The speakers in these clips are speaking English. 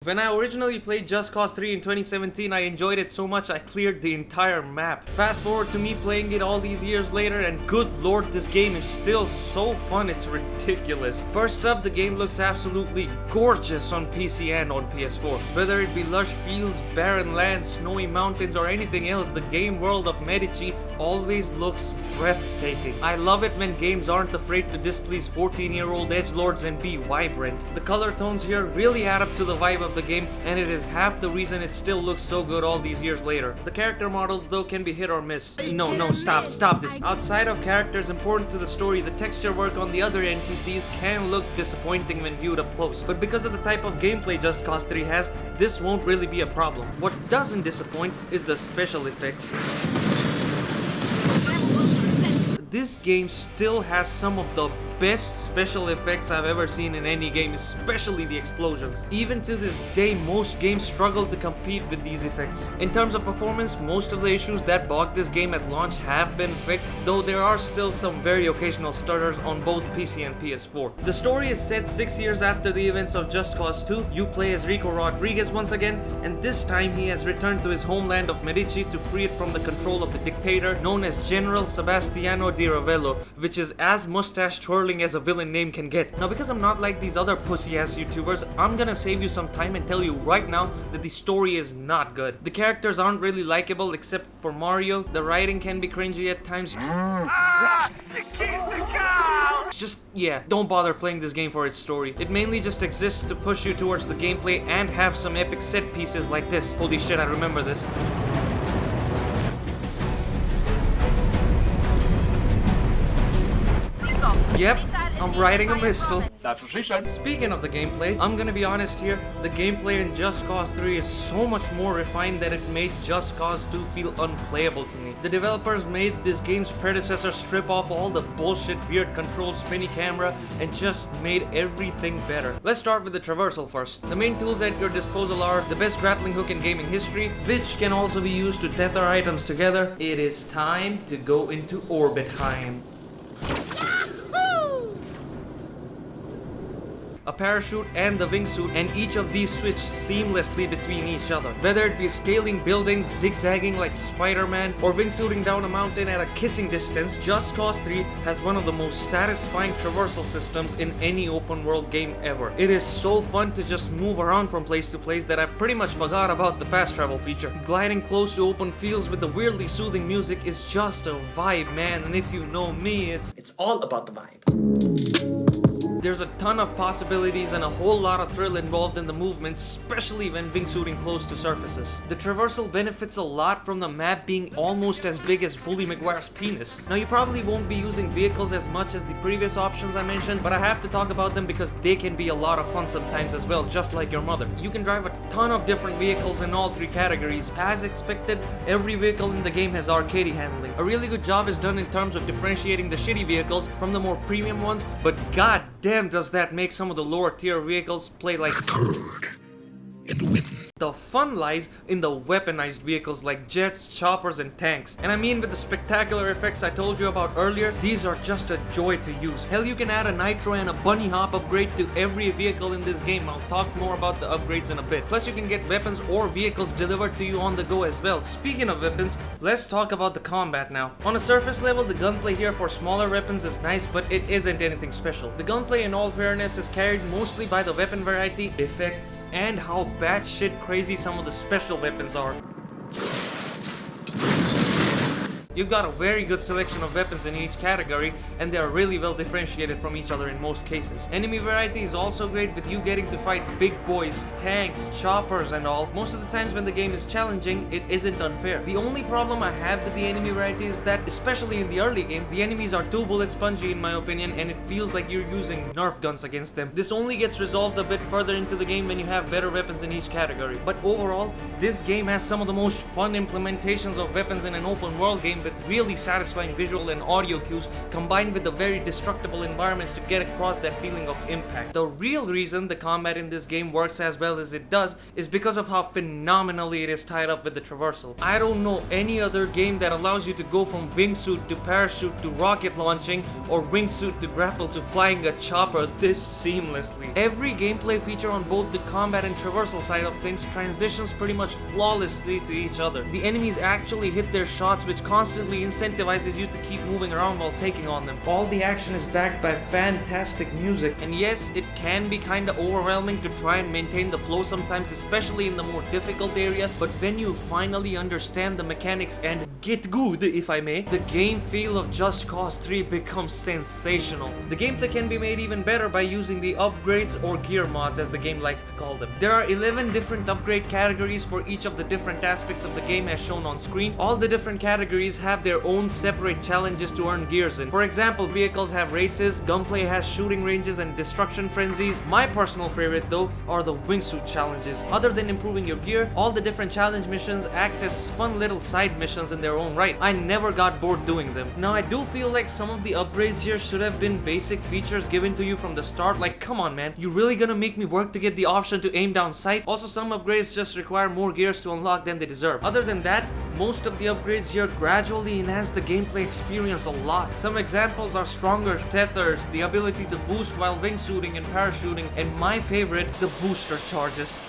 When I originally played Just Cause 3 in 2017, I enjoyed it so much I cleared the entire map. Fast forward to me playing it all these years later and good lord, this game is still so fun, it's ridiculous. First up, the game looks absolutely gorgeous on PC and on PS4. Whether it be lush fields, barren lands, snowy mountains or anything else, the game world of Medici always looks breathtaking. I love it when games aren't afraid to displease 14-year-old edgelords and be vibrant. The color tones here really add up to the vibe of the game, and it is half the reason it still looks so good all these years later. The character models though can be hit or miss. No, stop this. Outside of characters important to the story, the texture work on the other NPCs can look disappointing when viewed up close. But because of the type of gameplay Just Cause 3 has, this won't really be a problem. What doesn't disappoint is the special effects. This game still has some of the best special effects I've ever seen in any game, especially the explosions. Even to this day, most games struggle to compete with these effects. In terms of performance, most of the issues that bogged this game at launch have been fixed, though there are still some very occasional stutters on both PC and PS4. The story is set 6 years after the events of Just Cause 2. You play as Rico Rodriguez once again, and this time he has returned to his homeland of Medici to free it from the control of the dictator known as General Sebastiano di Ravello, which is as mustache-twirling as a villain name can get. Now, because I'm not like these other pussy-ass YouTubers, I'm gonna save you some time and tell you right now that the story is not good. The characters aren't really likable except for Mario. The writing can be cringy at times. Yeah, don't bother playing this game for its story. It mainly just exists to push you towards the gameplay and have some epic set pieces like this. Holy shit, I remember this. Yep, I'm riding a missile. That's what she said. Speaking of the gameplay, I'm gonna be honest here, the gameplay in Just Cause 3 is so much more refined that it made Just Cause 2 feel unplayable to me. The developers made this game's predecessor strip off all the bullshit weird control spinny camera and just made everything better. Let's start with the traversal first. The main tools at your disposal are the best grappling hook in gaming history, which can also be used to tether items together. It is time to go into orbit time. A parachute and the wingsuit, and each of these switch seamlessly between each other. Whether it be scaling buildings, zigzagging like Spider-Man, or wingsuiting down a mountain at a kissing distance, Just Cause 3 has one of the most satisfying traversal systems in any open world game ever. It is so fun to just move around from place to place that I pretty much forgot about the fast travel feature. Gliding close to open fields with the weirdly soothing music is just a vibe, man, and if you know me, it's all about the vibe. There's a ton of possibilities and a whole lot of thrill involved in the movement, especially when wingsuiting close to surfaces. The traversal benefits a lot from the map being almost as big as Bully McGuire's penis. Now, you probably won't be using vehicles as much as the previous options I mentioned, but I have to talk about them because they can be a lot of fun sometimes as well, just like your mother. You can drive a ton of different vehicles in all three categories. As expected, every vehicle in the game has arcade handling. A really good job is done in terms of differentiating the shitty vehicles from the more premium ones, but god damn does that make some of the lower tier vehicles play like a turd in the wind. The fun lies in the weaponized vehicles like jets, choppers, and tanks. And I mean, with the spectacular effects I told you about earlier, these are just a joy to use. Hell, you can add a nitro and a bunny hop upgrade to every vehicle in this game. I'll talk more about the upgrades in a bit. Plus, you can get weapons or vehicles delivered to you on the go as well. Speaking of weapons, let's talk about the combat now. On a surface level, the gunplay here for smaller weapons is nice, but it isn't anything special. The gunplay, in all fairness, is carried mostly by the weapon variety, effects, and how batshit crazy some of the special weapons are. You've got a very good selection of weapons in each category, and they are really well differentiated from each other in most cases. Enemy variety is also great, with you getting to fight big boys, tanks, choppers and all. Most of the times when the game is challenging, it isn't unfair. The only problem I have with the enemy variety is that, especially in the early game, the enemies are too bullet spongy in my opinion, and it feels like you're using Nerf guns against them. This only gets resolved a bit further into the game when you have better weapons in each category. But overall, this game has some of the most fun implementations of weapons in an open world game, with really satisfying visual and audio cues combined with the very destructible environments to get across that feeling of impact. The real reason the combat in this game works as well as it does is because of how phenomenally it is tied up with the traversal. I don't know any other game that allows you to go from wingsuit to parachute to rocket launching or wingsuit to grapple to flying a chopper this seamlessly. Every gameplay feature on both the combat and traversal side of things transitions pretty much flawlessly to each other. The enemies actually hit their shots, which constantly incentivizes you to keep moving around while taking on them. All the action is backed by fantastic music, and yes, it can be kinda overwhelming to try and maintain the flow sometimes, especially in the more difficult areas, but when you finally understand the mechanics and get good, if I may, the game feel of Just Cause 3 becomes sensational. The gameplay can be made even better by using the upgrades or gear mods, as the game likes to call them. There are 11 different upgrade categories for each of the different aspects of the game as shown on screen. All the different categories have their own separate challenges to earn gears in. For example, vehicles have races, gunplay has shooting ranges and destruction frenzies. My personal favorite though are the wingsuit challenges. Other than improving your gear, all the different challenge missions act as fun little side missions in their own right. I never got bored doing them. Now I do feel like some of the upgrades here should have been basic features given to you from the start. Like, come on man, you really gonna make me work to get the option to aim down sight? Also, some upgrades just require more gears to unlock than they deserve. Other than that, most of the upgrades here gradually enhance the gameplay experience a lot. Some examples are stronger tethers, the ability to boost while wingsuiting and parachuting, and my favorite, the booster charges.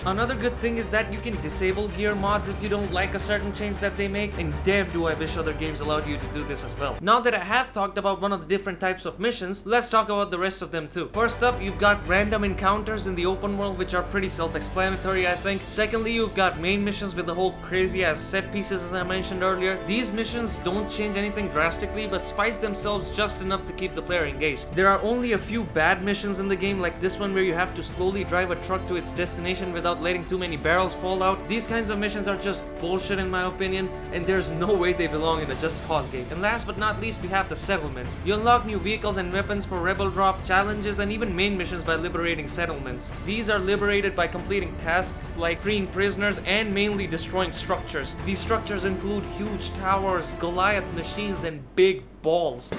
Another good thing is that you can disable gear mods if you don't like a certain change that they make, and damn do I wish other games allowed you to do this as well. Now that I have talked about one of the different types of missions, let's talk about the rest of them too. First up, you've got random encounters in the open world, which are pretty self-explanatory, I think. Secondly, you've got main missions with the whole crazy ass set pieces as I mentioned earlier. These missions don't change anything drastically, but spice themselves just enough to keep the player engaged. There are only a few bad missions in the game, like this one where you have to slowly drive a truck to its destination without letting too many barrels fall out. These kinds of missions are just bullshit in my opinion, and there's no way they belong in a Just Cause game. And last but not least, we have the settlements. You unlock new vehicles and weapons for rebel drop, challenges, and even main missions by liberating settlements. These are liberated by completing tasks like freeing prisoners and mainly destroying structures. These structures include huge towers, Goliath machines, and big balls.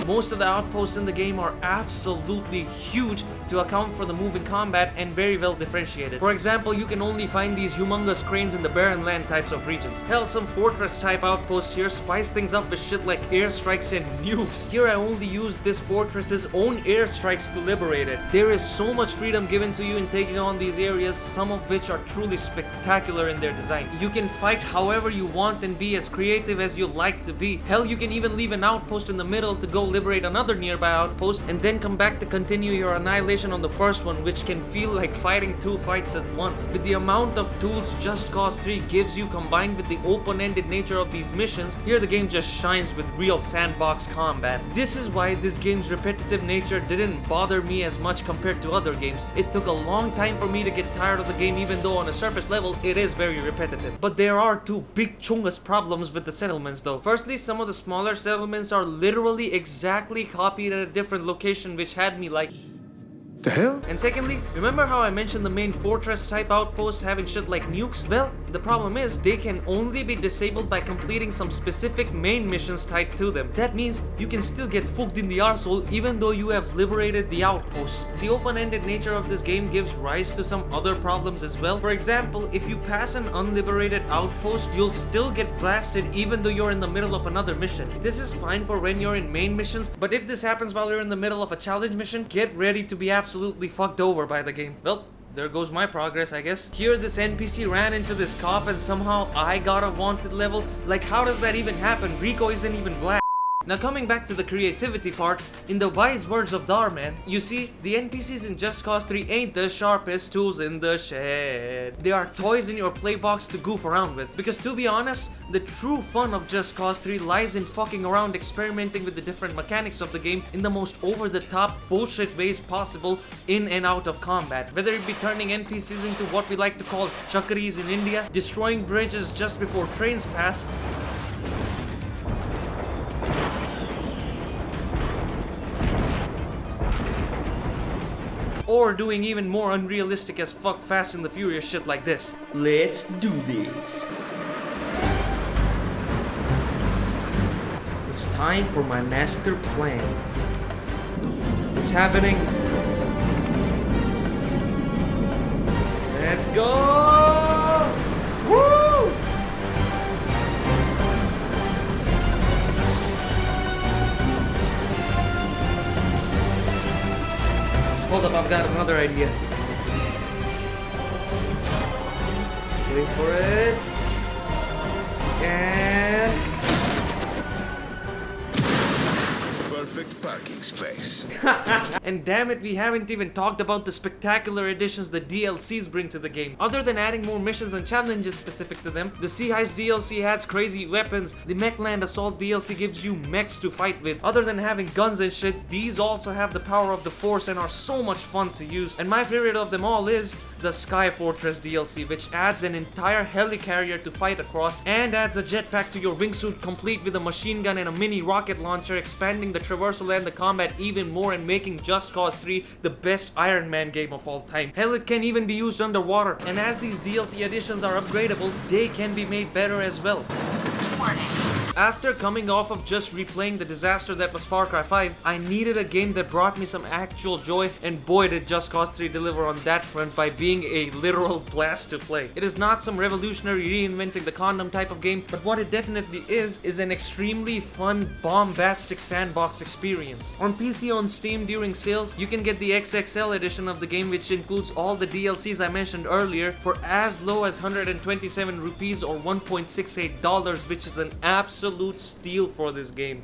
Most of the outposts in the game are absolutely huge to account for the moving combat and very well differentiated. For example, you can only find these humongous cranes in the barren land types of regions. Hell, some fortress type outposts here spice things up with shit like airstrikes and nukes. Here I only used this fortress's own airstrikes to liberate it. There is so much freedom given to you in taking on these areas, some of which are truly spectacular in their design. You can fight however you want and be as creative as you like to be. Hell, you can even leave an outpost in the middle to go liberate another nearby outpost and then come back to continue your annihilation on the first one, which can feel like fighting two fights at once. With the amount of tools Just Cause 3 gives you combined with the open-ended nature of these missions, here the game just shines with real sandbox combat. This is why this game's repetitive nature didn't bother me as much compared to other games. It took a long time for me to get tired of the game, even though on a surface level it is very repetitive. But there are two big chungus problems with the settlements though. Firstly, some of the smaller settlements are literally exactly copied at a different location, which had me like, the hell? and secondly, remember how I mentioned the main fortress type outposts having shit like nukes? Well, the problem is they can only be disabled by completing some specific main missions tied to them. That means you can still get fucked in the arsehole even though you have liberated the outpost. The open-ended nature of this game gives rise to some other problems as well. For example, if you pass an unliberated outpost, you'll still get blasted even though you're in the middle of another mission. This is fine for when you're in main missions, but if this happens while you're in the middle of a challenge mission, get ready to be absolutely fucked over by the game. Well, there goes my progress, I guess. Here this NPC ran into this cop and somehow I got a wanted level. Like, how does that even happen? Rico isn't even black. Now coming back to the creativity part, in the wise words of Darman, you see, the NPCs in Just Cause 3 ain't the sharpest tools in the shed. They are toys in your playbox to goof around with. Because to be honest, the true fun of Just Cause 3 lies in fucking around experimenting with the different mechanics of the game in the most over-the-top bullshit ways possible in and out of combat. Whether it be turning NPCs into what we like to call chakris in India, destroying bridges just before trains pass, or doing even more unrealistic as fuck Fast and the Furious shit like this. Let's do this. It's time for my master plan. It's happening. Let's go! Woo! Hold up, I've got another idea. Wait for it. And... Perfect parking space. And damn it, we haven't even talked about the spectacular additions the DLCs bring to the game. Other than adding more missions and challenges specific to them, the Sea Heist DLC has crazy weapons, the Mechland Assault DLC gives you mechs to fight with. Other than having guns and shit, these also have the power of the Force and are so much fun to use. And my favorite of them all is the Sky Fortress DLC, which adds an entire helicarrier to fight across and adds a jetpack to your wingsuit complete with a machine gun and a mini rocket launcher, expanding the traversal and the combat even more and making Just Cause 3 the best Iron Man game of all time. Hell, it can even be used underwater, and as these DLC additions are upgradable, they can be made better as well. After coming off of just replaying the disaster that was Far Cry 5, I needed a game that brought me some actual joy, and boy did Just Cause 3 deliver on that front by being a literal blast to play. It is not some revolutionary reinventing the condom type of game, but what it definitely is an extremely fun, bombastic sandbox experience. On PC on Steam during sales, you can get the XXL Edition of the game, which includes all the DLCs I mentioned earlier, for as low as 127 rupees or $1.68, which is an absolute steal for this game.